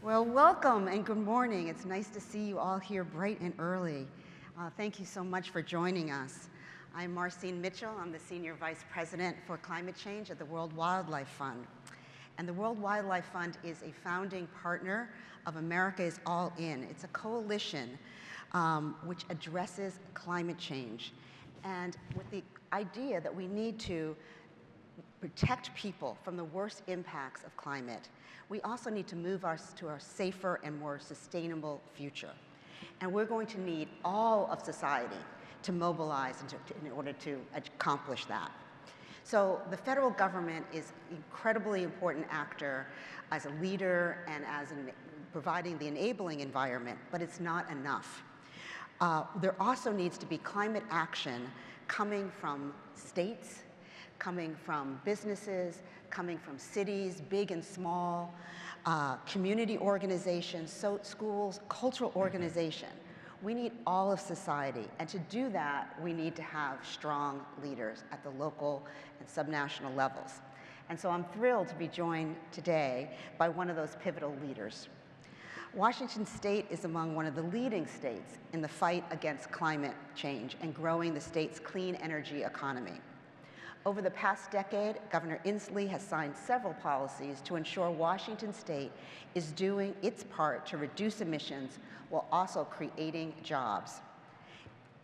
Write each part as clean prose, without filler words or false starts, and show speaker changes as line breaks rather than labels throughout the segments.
Well, welcome and good morning. It's nice to see you all here bright and early. Thank you so much for joining us. I'm Marcene Mitchell. I'm the Senior Vice President for Climate Change at the World Wildlife Fund. And the World Wildlife Fund is a founding partner of America is All In. It's a coalition which addresses climate change, and with the idea that we need to protect people from the worst impacts of climate. We also need to move us to a safer and more sustainable future. And we're going to need all of society to mobilize in order to accomplish that. So the federal government is an incredibly important actor as a leader and as providing the enabling environment, but it's not enough. There also needs to be climate action coming from states, coming from businesses, coming from cities, big and small, community organizations, schools, cultural organization. We need all of society, and to do that, we need to have strong leaders at the local and subnational levels. And so I'm thrilled to be joined today by one of those pivotal leaders. Washington State is among one of the leading states in the fight against climate change and growing the state's clean energy economy. Over the past decade, Governor Inslee has signed several policies to ensure Washington State is doing its part to reduce emissions while also creating jobs.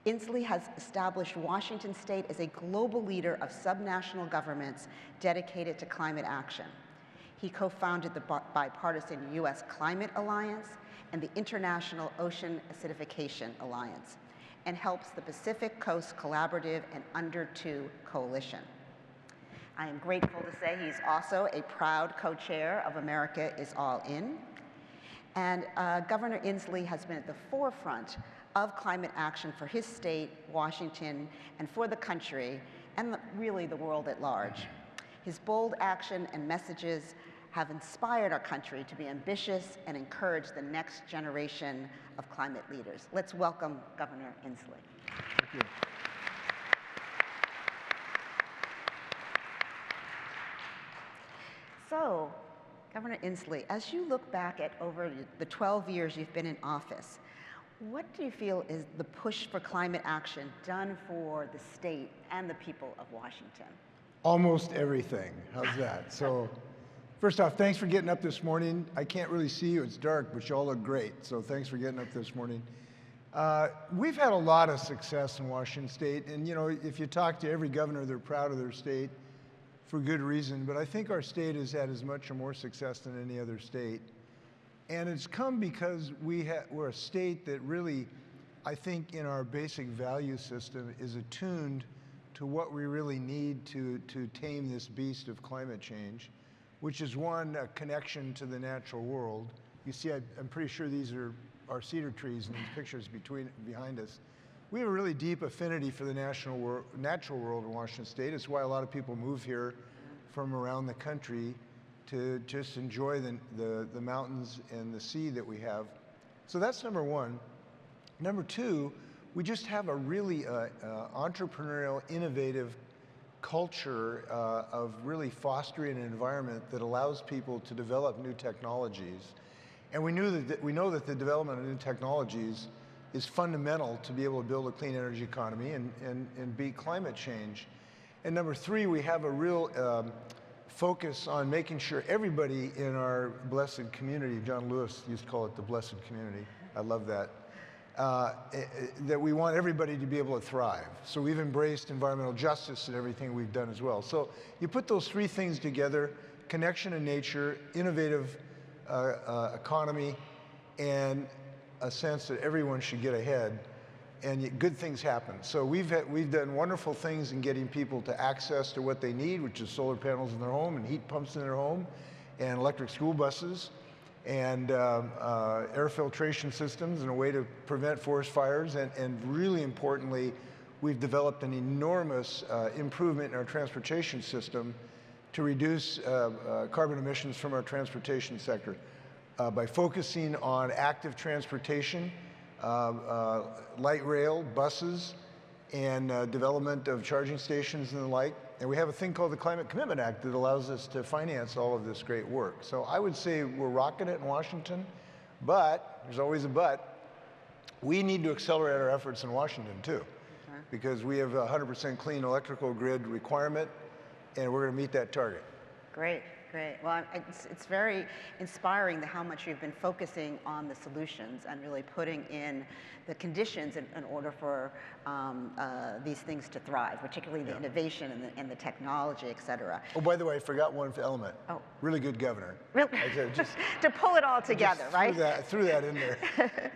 Inslee has established Washington State as a global leader of subnational governments dedicated to climate action. He co-founded the bipartisan U.S. Climate Alliance and the International Ocean Acidification Alliance, and helps the Pacific Coast Collaborative and Under 2 Coalition. I am grateful to say he's also a proud co-chair of America is All In. And Governor Inslee has been at the forefront of climate action for his state, Washington, and for the country, and really the world at large. His bold action and messages have inspired our country to be ambitious and encourage the next generation of climate leaders. Let's welcome Governor Inslee.
Thank you.
So, Governor Inslee, as you look back at over the 12 years you've been in office, what do you feel is the push for climate action done for the state and the people of Washington?
Almost everything. How's that? So, first off, thanks for getting up this morning. I can't really see you, it's dark, but you all look great. So thanks for getting up this morning. We've had a lot of success in Washington State, and you know, if you talk to every governor, they're proud of their state for good reason, but I think our state has had as much or more success than any other state. And it's come because we're a state that really, I think in our basic value system, is attuned to what we really need to tame this beast of climate change, which is one, a connection to the natural world. You see, I'm pretty sure these are our cedar trees in these pictures behind us. We have a really deep affinity for the natural world in Washington State. It's why a lot of people move here from around the country to just enjoy the mountains and the sea that we have. So that's number one. Number two, we just have a really entrepreneurial, innovative culture of really fostering an environment that allows people to develop new technologies. And we know that the development of new technologies is fundamental to be able to build a clean energy economy and beat climate change. And number three, we have a real focus on making sure everybody in our blessed community, John Lewis used to call it the blessed community, I love that, that we want everybody to be able to thrive. So we've embraced environmental justice in everything we've done as well. So you put those three things together, connection to nature, innovative economy, and a sense that everyone should get ahead, and good things happen. So we've done wonderful things in getting people to access to what they need, which is solar panels in their home and heat pumps in their home and electric school buses and air filtration systems and a way to prevent forest fires. And really importantly, we've developed an enormous improvement in our transportation system to reduce carbon emissions from our transportation sector by focusing on active transportation, light rail, buses, and development of charging stations and the like. and we have a thing called the Climate Commitment Act that allows us to finance all of this great work. So I would say we're rocking it in Washington, but, there's always a but, we need to accelerate our efforts in Washington too, because we have a 100% clean electrical grid requirement, and we're going to meet that target.
Great, great. Well, it's very inspiring how much you've been focusing on the solutions and really putting in the conditions in order for these things to thrive, particularly the innovation and the technology, et cetera.
Oh, by the way, I forgot one element.
Oh.
Really good governor.
Really?
Just
to pull it all together, right?
Threw that in there.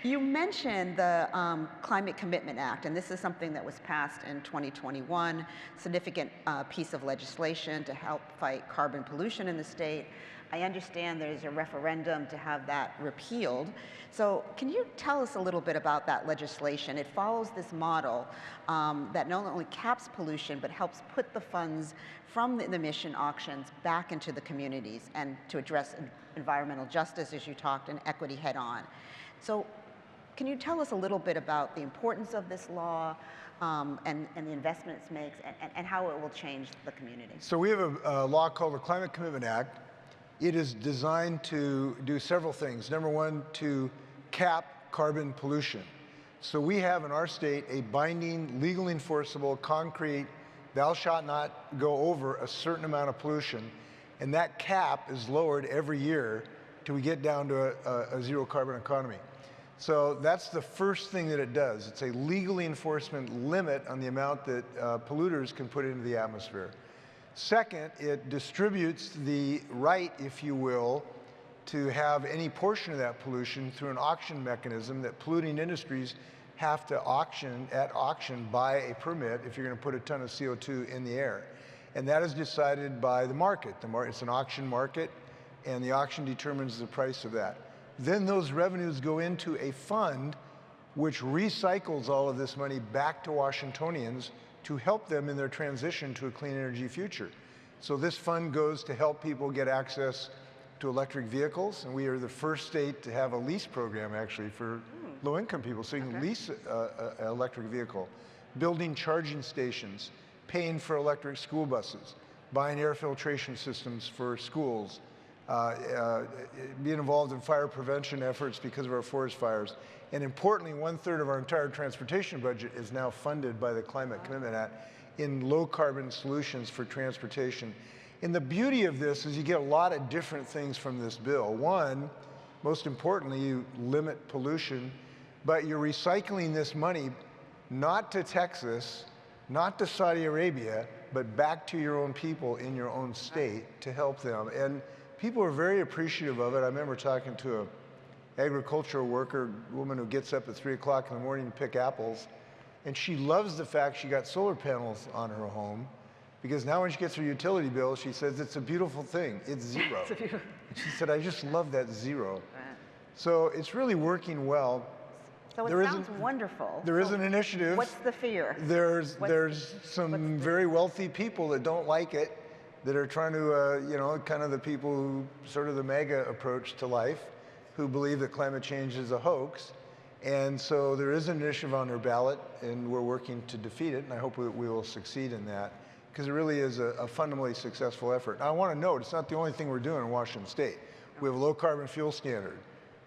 You mentioned the Climate Commitment Act, and this is something that was passed in 2021, significant piece of legislation to help fight carbon pollution in the state. I understand there's a referendum to have that repealed. So can you tell us a little bit about that legislation? It follows this model that not only caps pollution, but helps put the funds from the emission auctions back into the communities and to address environmental justice, as you talked, and equity head on. So can you tell us a little bit about the importance of this law and the investments it makes and how it will change the community?
So we have a law called the Climate Commitment Act. It is designed to do several things. Number one, to cap carbon pollution. So we have in our state a binding, legally enforceable, concrete, thou shalt not go over a certain amount of pollution, and that cap is lowered every year till we get down to a zero carbon economy. So that's the first thing that it does. It's a legally enforcement limit on the amount that polluters can put into the atmosphere. Second, it distributes the right, if you will, to have any portion of that pollution through an auction mechanism that polluting industries have to at auction buy a permit if you're going to put a ton of CO2 in the air. And that is decided by the market. It's an auction market, and the auction determines the price of that. Then those revenues go into a fund which recycles all of this money back to Washingtonians to help them in their transition to a clean energy future. So this fund goes to help people get access to electric vehicles, and we are the first state to have a lease program actually for low-income people, so you can lease an electric vehicle, building charging stations, paying for electric school buses, buying air filtration systems for schools, being involved in fire prevention efforts because of our forest fires. And importantly, 1/3 of our entire transportation budget is now funded by the Climate Commitment Act in low carbon solutions for transportation. And the beauty of this is you get a lot of different things from this bill. One, most importantly, you limit pollution, but you're recycling this money not to Texas, not to Saudi Arabia, but back to your own people in your own state to help them. And people are very appreciative of it. I remember talking to an agricultural worker, woman who gets up at 3 o'clock in the morning to pick apples, and she loves the fact she got solar panels on her home, because now when she gets her utility bill, she says, it's a beautiful thing, it's zero. She said, I just love that zero. Right. So it's really working well.
So it sounds wonderful.
There is an initiative.
What's the fear?
There's some very wealthy people that don't like it, that are trying to, kind of the people who, sort of the MAGA approach to life, who believe that climate change is a hoax. And so there is an initiative on their ballot, and we're working to defeat it, and I hope we will succeed in that, because it really is a fundamentally successful effort. Now, I want to note, it's not the only thing we're doing in Washington State. We have a low carbon fuel standard.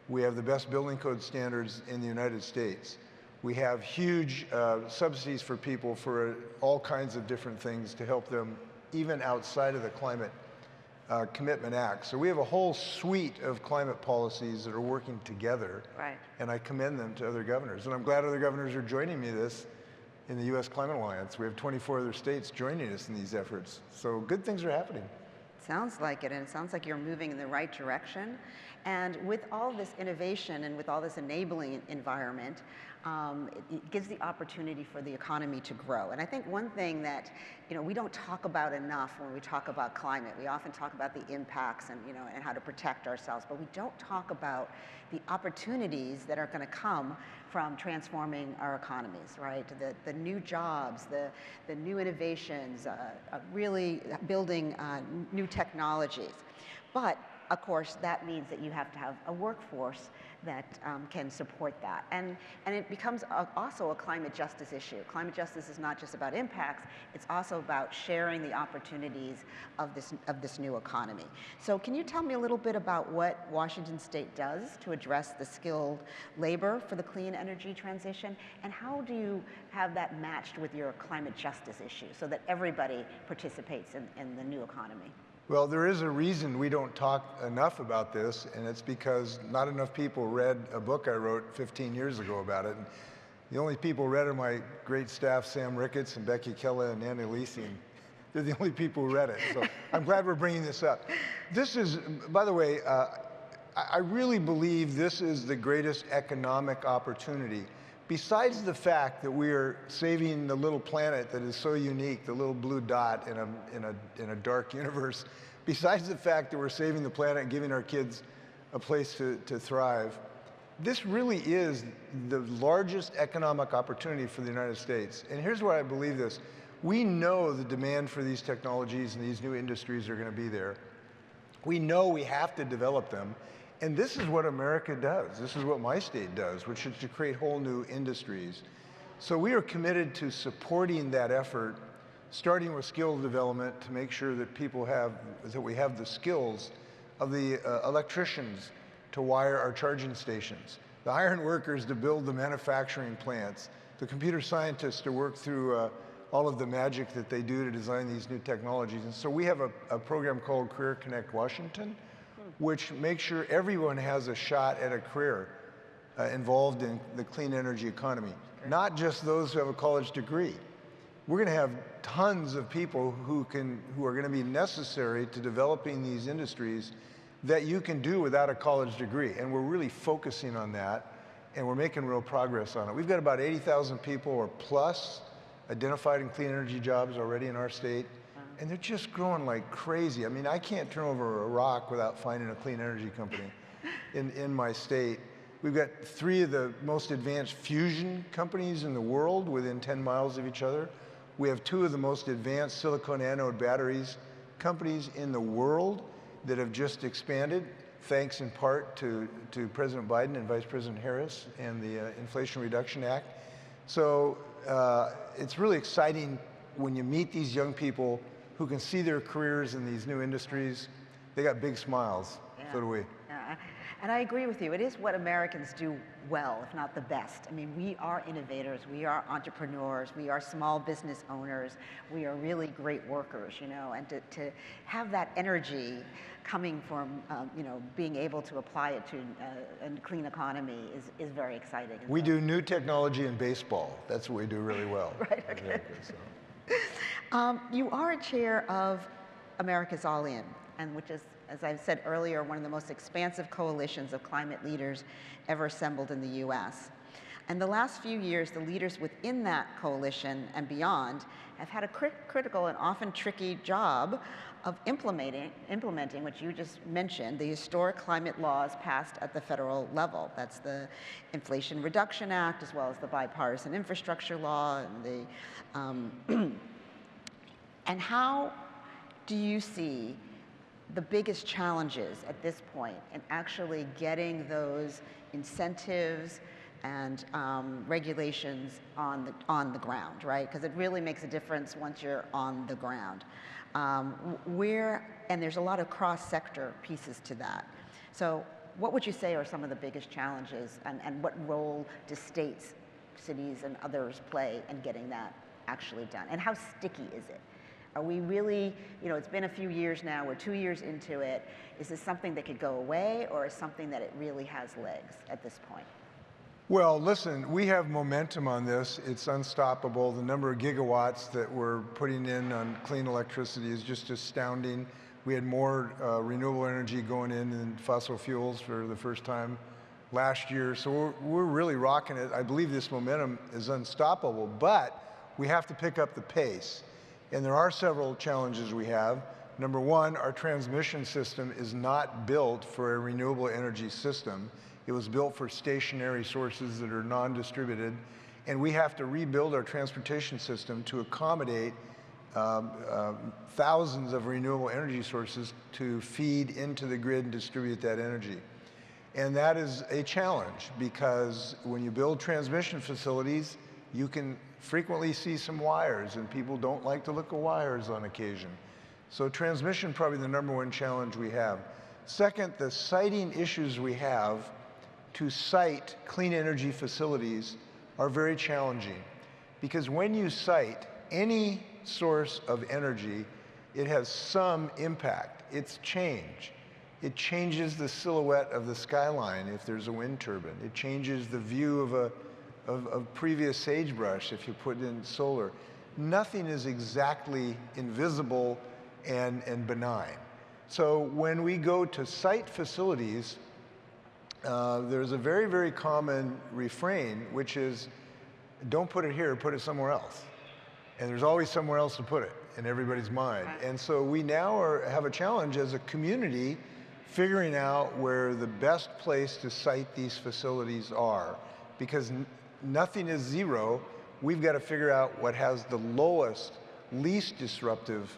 We have the best building code standards in the United States. We have huge subsidies for people for all kinds of different things to help them even outside of the Climate Commitment Act. So we have a whole suite of climate policies that are working together. Right. And I commend them to other governors. And I'm glad other governors are joining me in the U.S. Climate Alliance. We have 24 other states joining us in these efforts. So good things are happening.
Sounds like it, and it sounds like you're moving in the right direction. And with all this innovation and with all this enabling environment, it gives the opportunity for the economy to grow. And I think one thing that we don't talk about enough when we talk about climate, we often talk about the impacts and and how to protect ourselves, but we don't talk about the opportunities that are going to come from transforming our economies, right? The new jobs, the new innovations, really building new technologies. But of course, that means that you have to have a workforce that can support that. And it becomes also a climate justice issue. Climate justice is not just about impacts, it's also about sharing the opportunities of this new economy. So can you tell me a little bit about what Washington State does to address the skilled labor for the clean energy transition? And how do you have that matched with your climate justice issue so that everybody participates in the new economy?
Well, there is a reason we don't talk enough about this, and it's because not enough people read a book I wrote 15 years ago about it. And the only people who read are my great staff, Sam Ricketts and Becky Kella and Anna Lisi. They're the only people who read it, so I'm glad we're bringing this up. This is, by the way, I really believe this is the greatest economic opportunity. Besides the fact that we are saving the little planet that is so unique, the little blue dot in a dark universe, besides the fact that we're saving the planet and giving our kids a place to thrive, this really is the largest economic opportunity for the United States. And here's why I believe this. We know the demand for these technologies and these new industries are going to be there. We know we have to develop them. And this is what America does. This is what my state does, which is to create whole new industries. So we are committed to supporting that effort, starting with skill development to make sure that we have the skills of the electricians to wire our charging stations, the iron workers to build the manufacturing plants, the computer scientists to work through all of the magic that they do to design these new technologies. And so we have a program called Career Connect Washington, which makes sure everyone has a shot at a career involved in the clean energy economy, not just those who have a college degree. We're going to have tons of people who are going to be necessary to developing these industries that you can do without a college degree, and we're really focusing on that, and we're making real progress on it. We've got about 80,000 people or plus identified in clean energy jobs already in our state. And they're just growing like crazy. I mean, I can't turn over a rock without finding a clean energy company in my state. We've got 3 of the most advanced fusion companies in the world within 10 miles of each other. We have 2 of the most advanced silicon anode batteries companies in the world that have just expanded, thanks in part to President Biden and Vice President Harris and the Inflation Reduction Act. So it's really exciting when you meet these young people who can see their careers in these new industries. They got big smiles, so do we.
Yeah. And I agree with you. It is what Americans do well, if not the best. I mean, we are innovators, we are entrepreneurs, we are small business owners, we are really great workers, you know, and to have that energy coming from, you know, being able to apply it to a clean economy is very exciting.
We do new technology in baseball. That's what we do really well.
Right, okay.
Exactly, so.
You are a chair of America's All In, and which is, as I said earlier, one of the most expansive coalitions of climate leaders ever assembled in the U.S. And the last few years, the leaders within that coalition and beyond have had a critical and often tricky job of implementing, which you just mentioned, the historic climate laws passed at the federal level. That's the Inflation Reduction Act, as well as the bipartisan infrastructure law, and the and how do you see the biggest challenges at this point in actually getting those incentives and regulations on the ground, right? Because it really makes a difference once you're on the ground. And there's a lot of cross-sector pieces to that. So what would you say are some of the biggest challenges, and what role do states, cities, and others play in getting that actually done? And how sticky is it? Are we really, you know, it's been a few years now, we're 2 years into it. Is this something that could go away, or is something that it really has legs at this point?
Well, listen, we have momentum on this. It's unstoppable. The number of gigawatts that we're putting in on clean electricity is just astounding. We had more renewable energy going in than fossil fuels for the first time last year. So we're really rocking it. I believe this momentum is unstoppable, but we have to pick up the pace. And there are several challenges we have. Number one, our transmission system is not built for a renewable energy system. It was built for stationary sources that are non-distributed. And we have to rebuild our transportation system to accommodate thousands of renewable energy sources to feed into the grid and distribute that energy. And that is a challenge because when you build transmission facilities, you can frequently see some wires, and people don't like to look at wires on occasion. So transmission, probably the #1 challenge we have. Second, the siting issues we have to site clean energy facilities are very challenging, because when you site any source of energy, it has some impact. It's change. It changes the silhouette of the skyline if there's a wind turbine. It changes the view of previous sagebrush if you put in solar. Nothing is exactly invisible and benign. So when we go to site facilities, there's a very, very common refrain, which is, don't put it here, put it somewhere else. And there's always somewhere else to put it in everybody's mind.
Right.
And so we now have a challenge as a community figuring out where the best place to site these facilities are. Because nothing is zero. We've got to figure out what has the lowest, least disruptive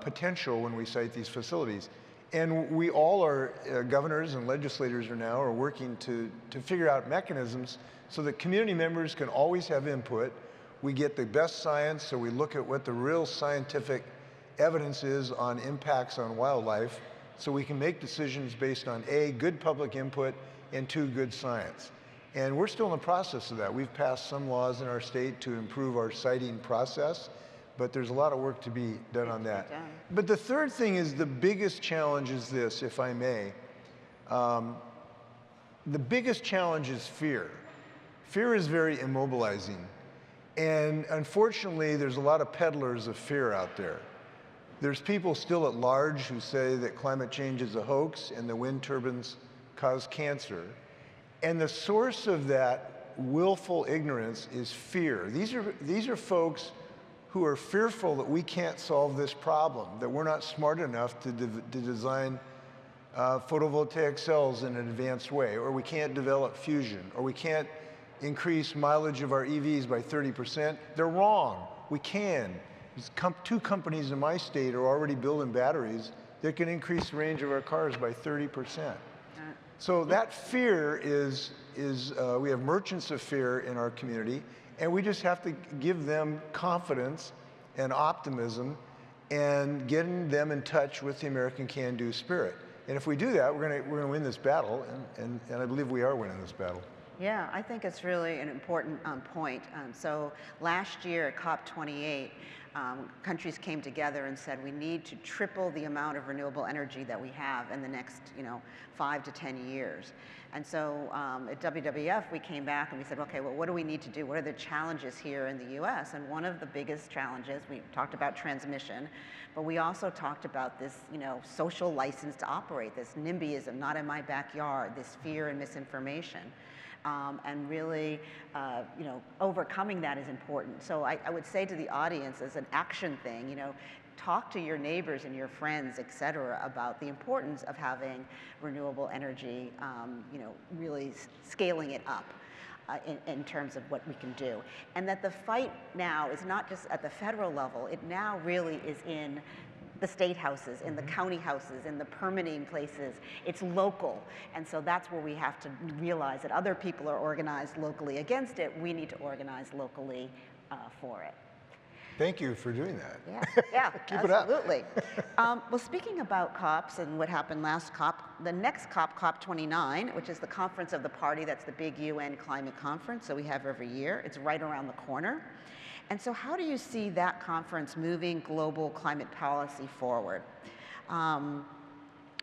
potential when we site these facilities. And we all are, governors and legislators are working to figure out mechanisms so that community members can always have input. We get the best science, so we look at what the real scientific evidence is on impacts on wildlife, so we can make decisions based on A, good public input, and 2, good science. And we're still in the process of that. We've passed some laws in our state to improve our siting process, but there's a lot of work to be done on that. But the third thing is the biggest challenge is this, if I may. The biggest challenge is fear. Fear is very immobilizing. And unfortunately, there's a lot of peddlers of fear out there. There's people still at large who say that climate change is a hoax and the wind turbines cause cancer. And the source of that willful ignorance is fear. These are folks who are fearful that we can't solve this problem, that we're not smart enough to design photovoltaic cells in an advanced way, or we can't develop fusion, or we can't increase mileage of our EVs by 30%. They're wrong. We can. There's 2 companies in my state are already building batteries that can increase the range of our cars by 30%. So that fear is we have merchants of fear in our community, and we just have to give them confidence and optimism and getting them in touch with the American can-do spirit. And if we do that, we're gonna win this battle, and I believe we are winning this battle.
Yeah, I think it's really an important point. So last year at COP28, countries came together and said we need to triple the amount of renewable energy that we have in the next 5 to 10 years. And so at WWF, we came back and we said, okay, well, what do we need to do? What are the challenges here in the US? And one of the biggest challenges, we talked about transmission, but we also talked about this social license to operate, this NIMBYism, not in my backyard, this fear and misinformation. And really, overcoming that is important. So I would say to the audience as an action thing, talk to your neighbors and your friends, et cetera, about the importance of having renewable energy, really scaling it up in terms of what we can do. And that the fight now is not just at the federal level, it now really is in the state houses, in the county houses, in the permitting places. It's local. And so that's where we have to realize that other people are organized locally against it. We need to organize locally for it.
Thank you for doing that.
Yeah,
Keep it up.
absolutely. Well, speaking about COPs and what happened last COP, the next COP, COP29, which is the conference of the party, that's the big UN climate conference, so we have every year. It's right around the corner. And so how do you see that conference moving global climate policy forward?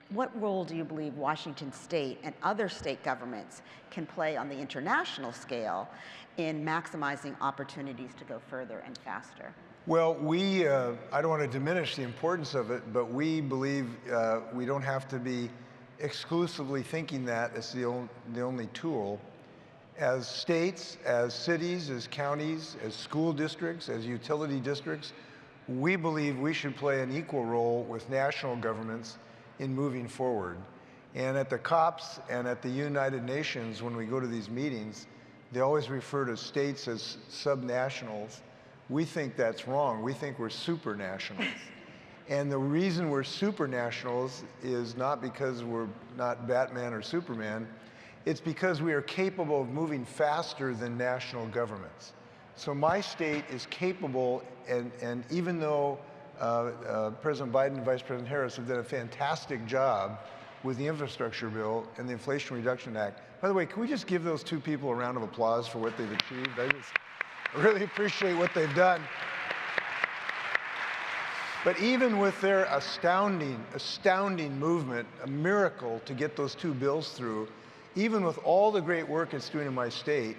What role do you believe Washington State and other state governments can play on the international scale in maximizing opportunities to go further and faster?
Well, I don't want to diminish the importance of it, but we believe we don't have to be exclusively thinking that as the only tool. As states, as cities, as counties, as school districts, as utility districts, we believe we should play an equal role with national governments in moving forward. And at the COPs and at the United Nations, when we go to these meetings, they always refer to states as subnationals. We think that's wrong. We think we're supranationals. And the reason we're supranationals is not because we're not Batman or Superman. It's because we are capable of moving faster than national governments. So my state is capable, and even though President Biden and Vice President Harris have done a fantastic job with the infrastructure bill and the Inflation Reduction Act. By the way, can we just give those two people a round of applause for what they've achieved? I really appreciate what they've done. But even with their astounding movement, a miracle to get those two bills through, even with all the great work it's doing in my state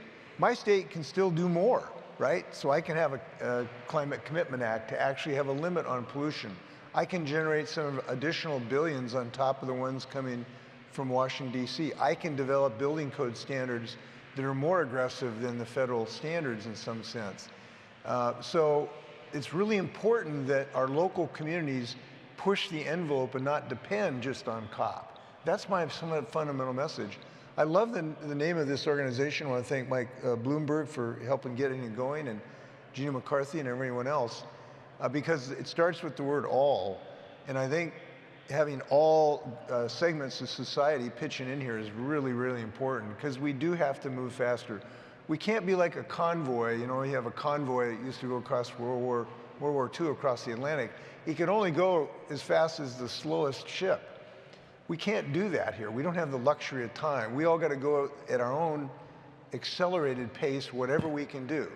can still do more, right? So I can have a Climate Commitment Act to actually have a limit on pollution. I can generate some additional billions on top of the ones coming from Washington, D.C. I can develop building code standards that are more aggressive than the federal standards in some sense. So it's really important that our local communities push the envelope and not depend just on COP. That's my somewhat fundamental message. I love the name of this organization. I want to thank Mike Bloomberg for helping getting it going, and Gina McCarthy and everyone else, because it starts with the word all. And I think having all segments of society pitching in here is really, really important, because we do have to move faster. We can't be like a convoy. You know, you have a convoy that used to go across World War II across the Atlantic. It could only go as fast as the slowest ship. We can't do that here. We don't have the luxury of time. We all got to go at our own accelerated pace, whatever we can do.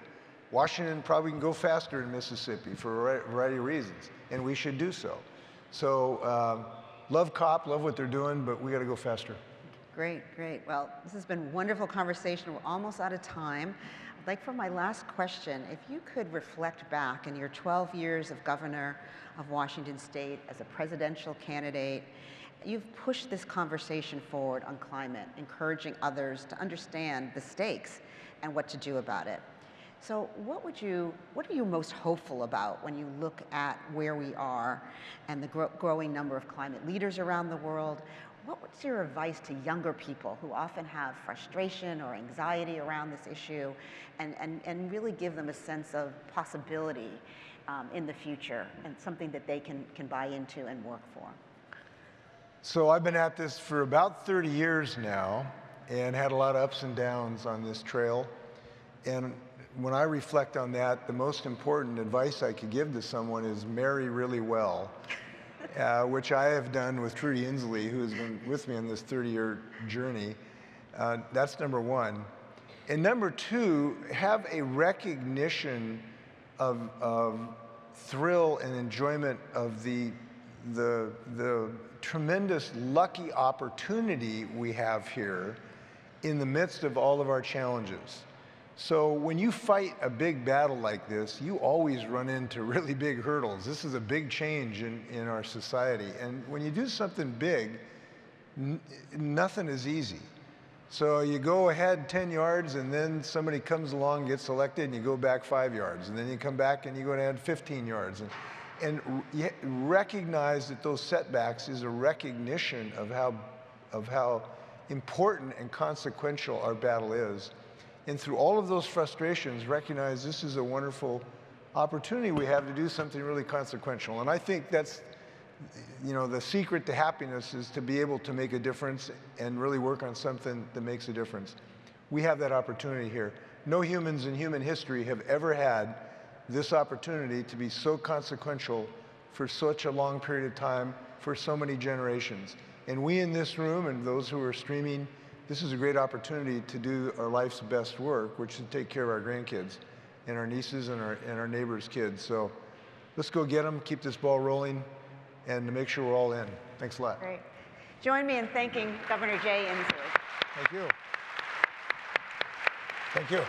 Washington probably can go faster in Mississippi for a variety of reasons, and we should do so. So love COP, love what they're doing, but we got to go faster.
Great, great. Well, this has been a wonderful conversation. We're almost out of time. I'd like for my last question, if you could reflect back in your 12 years of governor of Washington State as a presidential candidate, you've pushed this conversation forward on climate, encouraging others to understand the stakes and what to do about it. So what are you most hopeful about when you look at where we are and the growing number of climate leaders around the world? What's your advice to younger people who often have frustration or anxiety around this issue, and really give them a sense of possibility in the future and something that they can buy into and work for?
So I've been at this for about 30 years now and had a lot of ups and downs on this trail. And when I reflect on that, the most important advice I could give to someone is marry really well, which I have done with Trudy Inslee, who has been with me on this 30-year journey. That's number one. And number two, have a recognition of thrill and enjoyment of the tremendous lucky opportunity we have here in the midst of all of our challenges. So when you fight a big battle like this, you always run into really big hurdles. This is a big change in our society. And when you do something big, nothing is easy. So you go ahead 10 yards, and then somebody comes along, gets elected, and you go back 5 yards. And then you come back and you go ahead 15 yards. And recognize that those setbacks is a recognition of how important and consequential our battle is. And through all of those frustrations, recognize this is a wonderful opportunity we have to do something really consequential. And I think that's, you know, the secret to happiness is to be able to make a difference and really work on something that makes a difference. We have that opportunity here. No humans in human history have ever had this opportunity to be so consequential for such a long period of time, for so many generations. And we in this room and those who are streaming, this is a great opportunity to do our life's best work, which is to take care of our grandkids and our nieces and our neighbors' kids. So let's go get them, keep this ball rolling, and to make sure we're all in. Thanks a lot.
Great. Join me in thanking Governor Jay Inslee.
Thank you. Thank you.